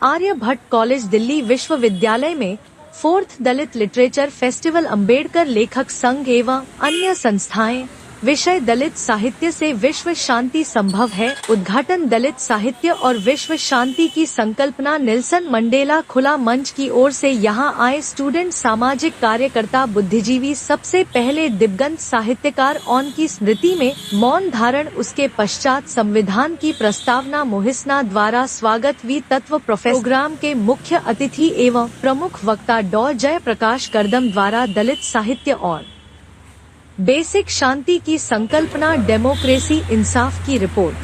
Aryabhata college Delhi विश्वविद्यालय में 4th दलित literature festival Ambedkar लेखक संघ एवं अन्य संस्थाएं। विषय दलित साहित्य से विश्व शांति संभव है। उद्घाटन दलित साहित्य और विश्व शांति की संकल्पना नेल्सन मंडेला खुला मंच की ओर से यहां आए स्टूडेंट, सामाजिक कार्यकर्ता, बुद्धिजीवी, सबसे पहले दिवंगत साहित्यकार ऑन की स्मृति में मौन धारण। उसके पश्चात संविधान की प्रस्तावना मोहिसना द्वारा स्वागत वी तत्व प्रोग्राम के मुख्य अतिथि एवं प्रमुख वक्ता डॉ जयप्रकाश करदम द्वारा दलित साहित्य और बेसिक शांति की संकल्पना, डेमोक्रेसी, इंसाफ की रिपोर्ट।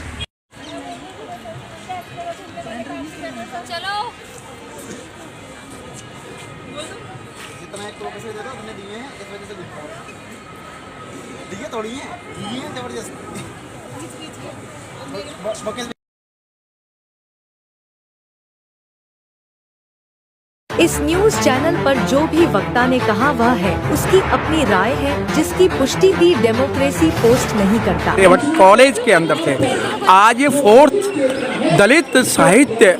जितना एक प्रोफेसर देता तुमने दिए हैं, इस वजह से दिए थोड़ी हैं, दिए हैं जबरदस्त। इस न्यूज चैनल पर जो भी वक्ता ने कहा वह है उसकी अपनी राय है, जिसकी पुष्टि दी डेमोक्रेसी पोस्ट नहीं करता। कॉलेज के अंदर से आज ये 4th दलित साहित्य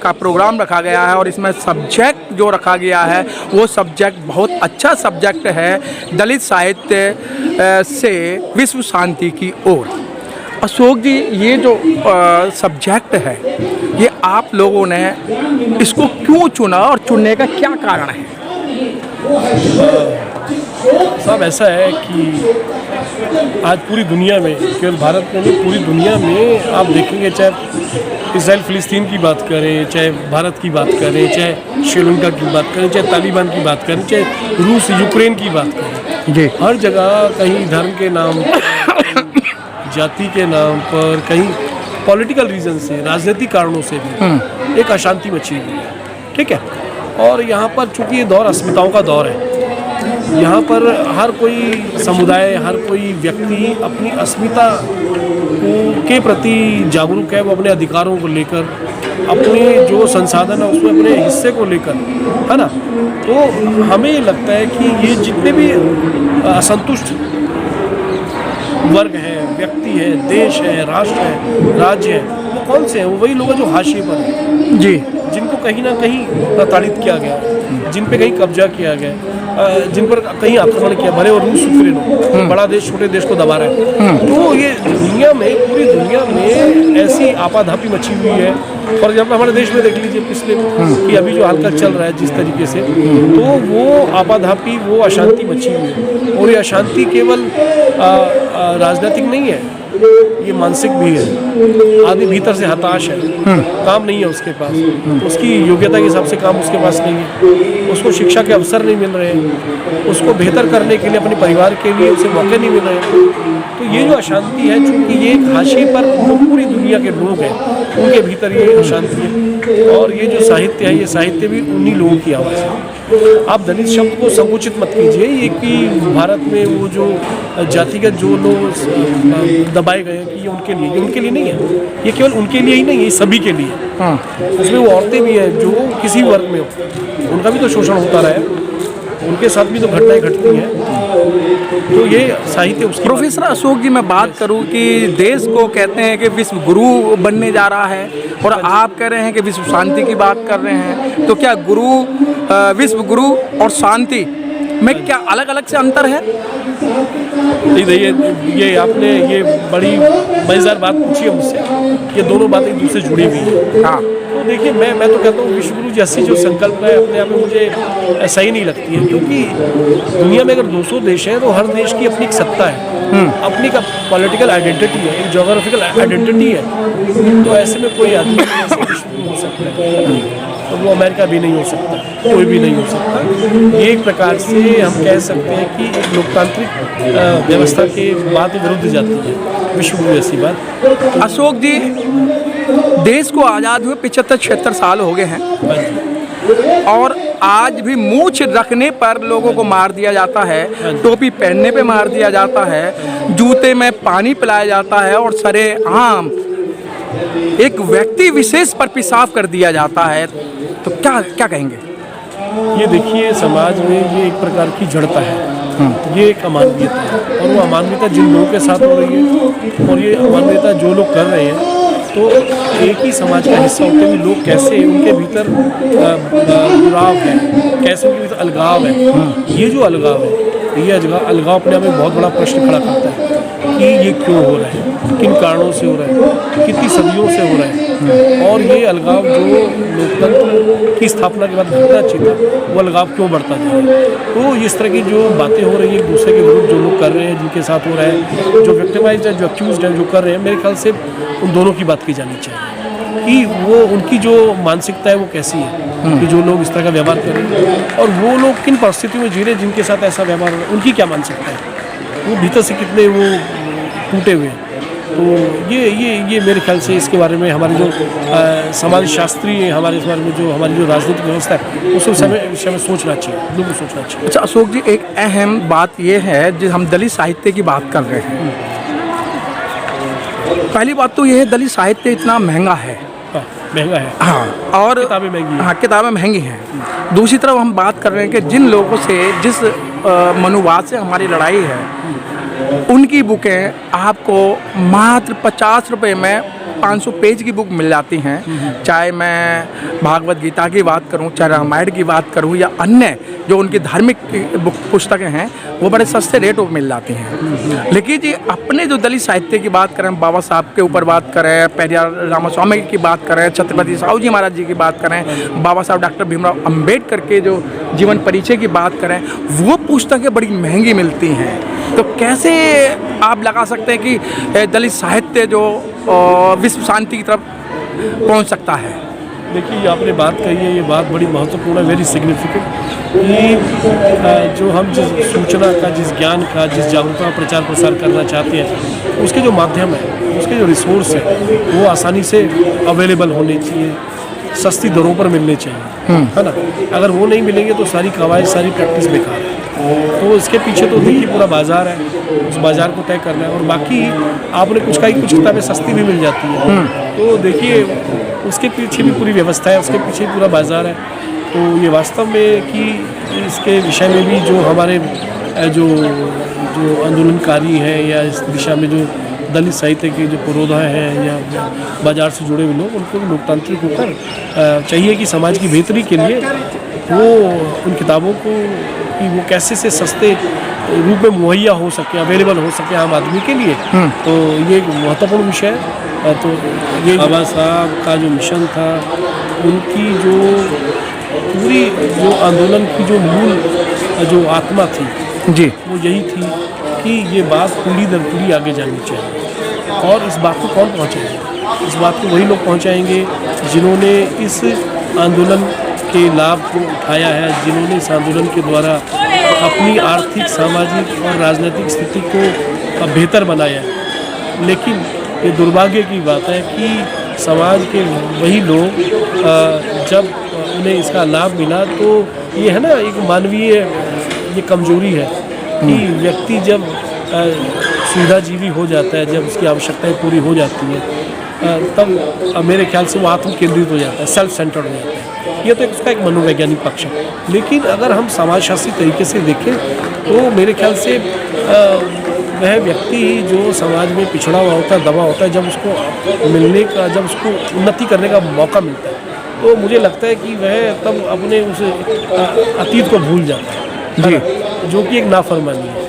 का प्रोग्राम रखा गया है और इसमें सब्जेक्ट जो रखा गया है वो सब्जेक्ट बहुत अच्छा सब्जेक्ट है, दलित साहित्य से विश्व शांति की ओर। अशोक जी, ये जो सब्जेक्ट है ये आप लोगों ने इसको क्यों चुना और चुनने का क्या कारण है? साहब, ऐसा है कि आज पूरी दुनिया में, केवल भारत में नहीं, पूरी दुनिया में आप देखेंगे, चाहे इसराइल फिलिस्तीन की बात करें, चाहे भारत की बात करें, चाहे श्रीलंका की बात करें, चाहे तालिबान की बात करें, चाहे रूस यूक्रेन की बात करें जी, हर जगह कहीं धर्म के नाम जाति के नाम पर, कहीं पॉलिटिकल रीजन से, राजनीतिक कारणों से भी एक अशांति मची हुई है। ठीक है, और यहाँ पर चूंकि ये दौर अस्मिताओं का दौर है, यहाँ पर हर कोई समुदाय, हर कोई व्यक्ति अपनी अस्मिता के प्रति जागरूक है। वो अपने अधिकारों को लेकर, अपने जो संसाधन है उसमें अपने हिस्से को लेकर, है ना। तो हमें लगता है कि ये जितने भी असंतुष्ट वर्ग है, व्यक्ति है, देश है, राष्ट्र है, राज्य है, वो कौन से हैं? वो वही लोग हैं जो हाशिए पर हैं जी, जिनको कहीं ना कहीं प्रताड़ित किया गया, जिन पे कहीं कब्जा किया गया, जिन पर कहीं आक्रमण किया, भले और रूस यूक्रेन हो, बड़ा देश छोटे देश को दबा रहा है। तो ये दुनिया में, पूरी दुनिया में ऐसी आपाधापी मची हुई है। फॉर एग्जाम्पल हमारे देश में देख लीजिए पिछले कि अभी जो हालत चल रहा है जिस तरीके से, तो वो आपाधापी, वो अशांति मची हुई है। और ये अशांति केवल राजनीतिक नहीं है, ये मानसिक भी है। आदमी भीतर से हताश है, काम नहीं है उसके पास, उसकी योग्यता के हिसाब से काम उसके पास नहीं है, उसको शिक्षा के अवसर नहीं मिल रहे हैं, उसको बेहतर करने के लिए अपने परिवार के लिए उसे मौके नहीं मिल रहे हैं। तो ये जो अशांति है, चूँकि ये एक हाशिए पर पूरी दुनिया के लोग हैं, उनके भीतर ये अशांति है। और ये जो साहित्य है, ये साहित्य भी उन्हीं लोगों की आवाज़ है। आप दलित शब्द को संकुचित मत कीजिए, ये कि भारत में वो जो जातिगत जो लोग दबाए गए हैं कि ये उनके लिए नहीं है, ये केवल उनके लिए ही नहीं है, ये सभी के लिए। हाँ, उसमें वो औरतें भी हैं जो किसी वर्ग में हो, उनका भी तो शोषण होता रहा है, उनके साथ भी तो घटनाएं घटती हैं। तो ये साहित्य उसकी। प्रोफेसर अशोक जी, मैं बात करूं कि देश को कहते हैं कि विश्व गुरु बनने जा रहा है और आप कह रहे हैं कि विश्व शांति की बात कर रहे हैं, तो क्या गुरु, विश्व गुरु और शांति में क्या अलग अलग से अंतर है? ये आपने ये बड़ी मजेदार बात पूछी है मुझसे, ये दोनों बातें एक दूसरे से जुड़ी हुई हैं। हाँ, तो देखिए, मैं तो कहता हूँ विश्वगुरु जैसी जो संकल्पना है अपने आप में मुझे सही नहीं लगती है, क्योंकि दुनिया में अगर 200 देश हैं तो हर देश की अपनी एक सत्ता है, अपनी का पॉलिटिकल आइडेंटिटी है, एक जोग्राफिकल आइडेंटिटी है। तो ऐसे में कोई आदमी विश्वगुरु हो सकता है, तो वो अमेरिका भी नहीं हो सकता, कोई भी नहीं हो सकता। ये एक प्रकार से हम कह सकते हैं कि एक लोकतांत्रिक व्यवस्था के बात विरुद्ध जाती है विश्वगुरु ऐसी बात। अशोक जी, देश को आज़ाद हुए 75-76 साल हो गए हैं और आज भी मूंछ रखने पर लोगों को मार दिया जाता है, टोपी पहनने पे मार दिया जाता है, जूते में पानी पिलाया जाता है और सरेआम एक व्यक्ति विशेष पर पेशाब कर दिया जाता है। तो क्या कहेंगे? ये देखिए, समाज में ये एक प्रकार की जड़ता है, ये एक अमानवीयता है, और वो अमानवीयता जिन लोगों के साथ हो रही है और ये अमानवीयता जो लोग कर रहे हैं, तो एक ही समाज का हिस्सा होते हुए लोग कैसे उनके भीतर जुड़ाव है, कैसे उनके भीतर अलगाव है। ये जो अलगाव है, ये अलगाव अपने आप में बहुत बड़ा प्रश्न खड़ा करता है कि ये क्यों हो रहा है, किन कारणों से हो रहा है, कितनी सदियों से हो रहा है, और ये अलगाव जो लोकतंत्र की स्थापना के बाद घटना चाहिए था, वो अलगाव क्यों बढ़ता जा रहा है। तो इस तरह की जो बातें हो रही है एक दूसरे के विरुद्ध जो लोग कर रहे हैं, जिनके साथ हो रहा है, जो विक्टिमाइज्ड है, जो अक्यूज्ड है, जो कर रहे हैं, मेरे ख्याल से उन दोनों की बात की जानी चाहिए कि वो उनकी जो मानसिकता है वो कैसी है, कि जो लोग इस तरह का व्यवहार कर रहे हैं और वो लोग किन परिस्थितियों में जी रहे हैं जिनके साथ ऐसा व्यवहार हो रहा है, उनकी क्या मानसिकता है, वो भीतर से कितने वो टूटे हुए हैं। तो ये मेरे ख्याल से इसके बारे में हमारे जो समाज शास्त्री हैं, हमारे इस बारे में जो हमारी जो राजनीतिक व्यवस्था है, उस विषय में सोचना चाहिए, लोगों को सोचना चाहिए। अच्छा अशोक जी, एक अहम बात ये है जो हम दलित साहित्य की बात कर रहे हैं। पहली बात तो ये है दलित साहित्य इतना महंगा है, महंगा है, हाँ, और किताबें महंगी हैं। हाँ, किताबें महंगी हैं। दूसरी तरफ हम बात कर रहे हैं कि जिन लोगों से जिस मनुवाद से हमारी लड़ाई है, उनकी बुकें आपको मात्र 50 रुपये में 500 पेज की बुक मिल जाती हैं। चाहे मैं भागवत गीता की बात करूं, चाहे रामायण की बात करूं, या अन्य जो उनकी धार्मिक पुस्तकें हैं, वो बड़े सस्ते रेटों पर मिल जाती हैं। लेकिन जी अपने जो दलित साहित्य की बात करें, बाबा साहब के ऊपर बात करें, पेरियार रामास्वामी की बात करें, छत्रपति साहू जी महाराज जी की बात करें, बाबा साहब डॉक्टर भीमराव अम्बेडकर के जो जीवन परिचय की बात करें, वो पुस्तकें बड़ी महंगी मिलती हैं। तो कैसे आप लगा सकते हैं कि दलित साहित्य जो विश्व शांति की तरफ पहुंच सकता है? देखिए, आपने बात कही है, ये बात बड़ी महत्वपूर्ण है, वेरी सिग्निफिकेंट, कि जो हम जिस सूचना का, जिस ज्ञान का, जिस जागरूकता का प्रचार प्रसार करना चाहते हैं, उसके जो माध्यम है, उसके जो रिसोर्स है, वो आसानी से अवेलेबल होने चाहिए, सस्ती दरों पर मिलने चाहिए, है ना। अगर वो नहीं मिलेंगे तो सारी कवायद, सारी प्रैक्टिस बेकार है। तो इसके पीछे तो देखिए पूरा बाजार है, उस बाजार को तय करना है, और बाकी आपने कुछ किताबें सस्ती भी मिल जाती हैं, तो देखिए उसके पीछे भी पूरी व्यवस्था है, उसके पीछे पूरा बाजार है। तो ये वास्तव में कि इसके विषय में भी जो हमारे जो आंदोलनकारी हैं, या इस दिशा में जो दलित साहित्य के जो पुरोधा हैं या बाजार से जुड़े हुए लोग, उनको लोकतांत्रिक होकर चाहिए कि समाज की बेहतरी के लिए वो उन किताबों को कि वो कैसे से सस्ते रूप में मुहैया हो सके, अवेलेबल हो सके आम आदमी के लिए। तो ये एक महत्वपूर्ण विषय है। तो ये बाबा साहब का जो मिशन था, उनकी जो पूरी जो आंदोलन की जो मूल जो आत्मा थी जी, वो यही थी कि ये बात पूरी दर पूरी आगे जानी चाहिए। और इस बात को कौन पहुँचाएंगे? इस बात को वही लोग पहुँचाएंगे जिन्होंने इस आंदोलन के लाभ को उठाया है, जिन्होंने इस आंदोलन के द्वारा अपनी आर्थिक, सामाजिक और राजनीतिक स्थिति को बेहतर बनाया है। लेकिन ये दुर्भाग्य की बात है कि समाज के वही लोग जब उन्हें इसका लाभ मिला, तो ये है ना, एक मानवीय ये कमजोरी है कि व्यक्ति जब सुविधाजीवी हो जाता है, जब उसकी आवश्यकताएं पूरी हो जाती हैं, तब मेरे ख्याल से वो आत्म केंद्रित हो जाता है, सेल्फ सेंटर्ड हो जाता है। ये तो उसका एक मनोवैज्ञानिक पक्ष है। लेकिन अगर हम समाजशास्त्री तरीके से देखें तो मेरे ख्याल से वह व्यक्ति जो समाज में पिछड़ा हुआ होता है, दबा होता है, जब उसको मिलने का, जब उसको उन्नति करने का मौका मिलता है, तो मुझे लगता है कि वह तब अपने उस अतीत को भूल जाता है जी, जो कि एक नाफरमानी है।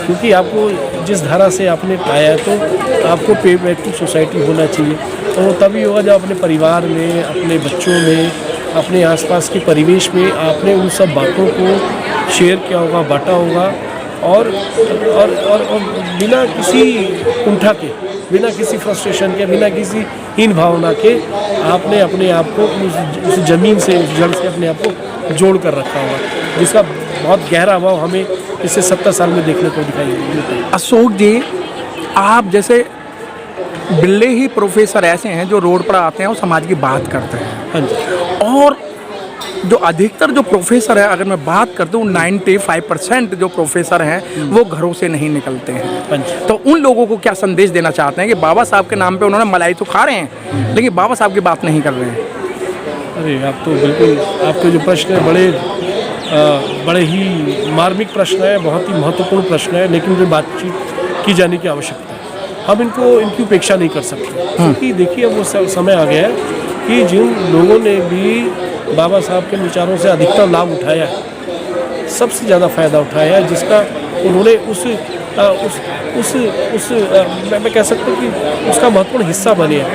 क्योंकि आपको जिस धारा से आपने पाया है, तो आपको पे बैक टू सोसाइटी होना चाहिए। तो तभी होगा जब अपने परिवार में, अपने बच्चों में, अपने आसपास के परिवेश में आपने उन सब बातों को शेयर किया होगा, बांटा होगा, और बिना किसी कुंठा के, बिना किसी फ्रस्ट्रेशन के, बिना किसी हीन भावना के आपने अपने आप को उस ज़मीन से, उस जड़ से अपने आप को जोड़ कर रखा होगा, जिसका बहुत गहरा अभाव हमें इससे 70 साल में देखने को दिखाई देता है। अशोक जी, आप जैसे बिल्ले ही प्रोफेसर ऐसे हैं जो रोड पर आते हैं और समाज की बात करते हैं। हाँ जी। और जो अधिकतर जो प्रोफेसर है, अगर मैं बात करता हूँ 95% जो प्रोफेसर हैं वो घरों से नहीं निकलते हैं। तो उन लोगों को क्या संदेश देना चाहते हैं कि बाबा साहब के नाम पे उन्होंने मलाई तो खा रहे हैं, लेकिन बाबा साहब की बात नहीं कर रहे हैं? अरे आप तो बिल्कुल, आपके जो प्रश्न है बड़े ही मार्मिक प्रश्न है, बहुत ही महत्वपूर्ण प्रश्न है, लेकिन जो बातचीत की जाने की आवश्यकता है। हम इनकी उपेक्षा नहीं कर सकते, क्योंकि देखिए अब वो समय आ गया है कि जिन लोगों ने भी बाबा साहब के विचारों से अधिकतम लाभ उठाया है, सबसे ज़्यादा फ़ायदा उठाया है, जिसका उन्होंने मैं कह सकता हूँ कि उसका महत्वपूर्ण हिस्सा बने हैं।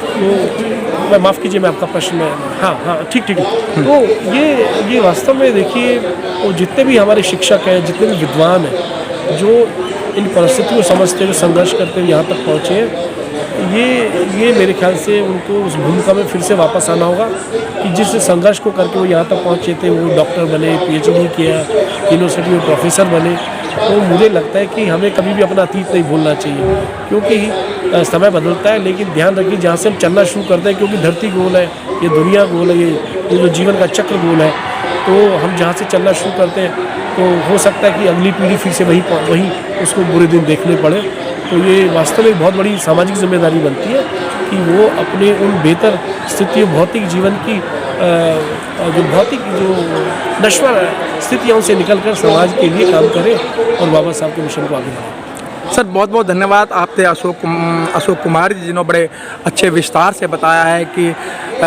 तो मैं माफ़ कीजिए, मैं आपका प्रश्न में हाँ ठीक तो ये वास्तव में देखिए, वो जितने भी हमारे शिक्षक हैं, जितने भी विद्वान हैं, जो इन परिस्थितियों को समझते हुए संघर्ष करते हुए यहाँ तक पहुँचे हैं, ये मेरे ख्याल से उनको उस भूमिका में फिर से वापस आना होगा कि जिस संघर्ष को करके वो यहाँ तक पहुँचे थे, वो डॉक्टर बने, PhD किया, यूनिवर्सिटी में प्रोफेसर बने। तो मुझे लगता है कि हमें कभी भी अपना अतीत नहीं भूलना चाहिए, क्योंकि समय बदलता है, लेकिन ध्यान रखिए जहाँ से हम चलना शुरू करते हैं, क्योंकि धरती गोल है, ये दुनिया गोल है, ये जो जीवन का चक्र गोल है, तो हम जहाँ से चलना शुरू करते हैं तो हो सकता है कि अगली पीढ़ी फिर से वही उसको बुरे दिन देखने पड़े। तो ये वास्तव में बहुत बड़ी सामाजिक जिम्मेदारी बनती है कि वो अपने उन बेहतर स्थितियों, भौतिक जीवन की जो नश्वर स्थितियों से निकलकर समाज के लिए काम करें और बाबा साहब के मिशन को आगे बढ़ाएं। सर बहुत बहुत धन्यवाद। आपने अशोक कुमार जी, जिन्होंने बड़े अच्छे विस्तार से बताया है कि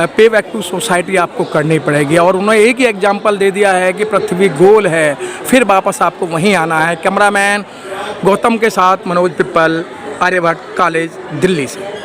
पे बैक टू सोसाइटी आपको करनी पड़ेगी, और उन्होंने एक ही एग्जाम्पल दे दिया है कि पृथ्वी गोल है, फिर वापस आपको वहीं आना है। कैमरामैन गौतम के साथ मनोज पिप्पल, आर्यभट्ट कॉलेज, दिल्ली से।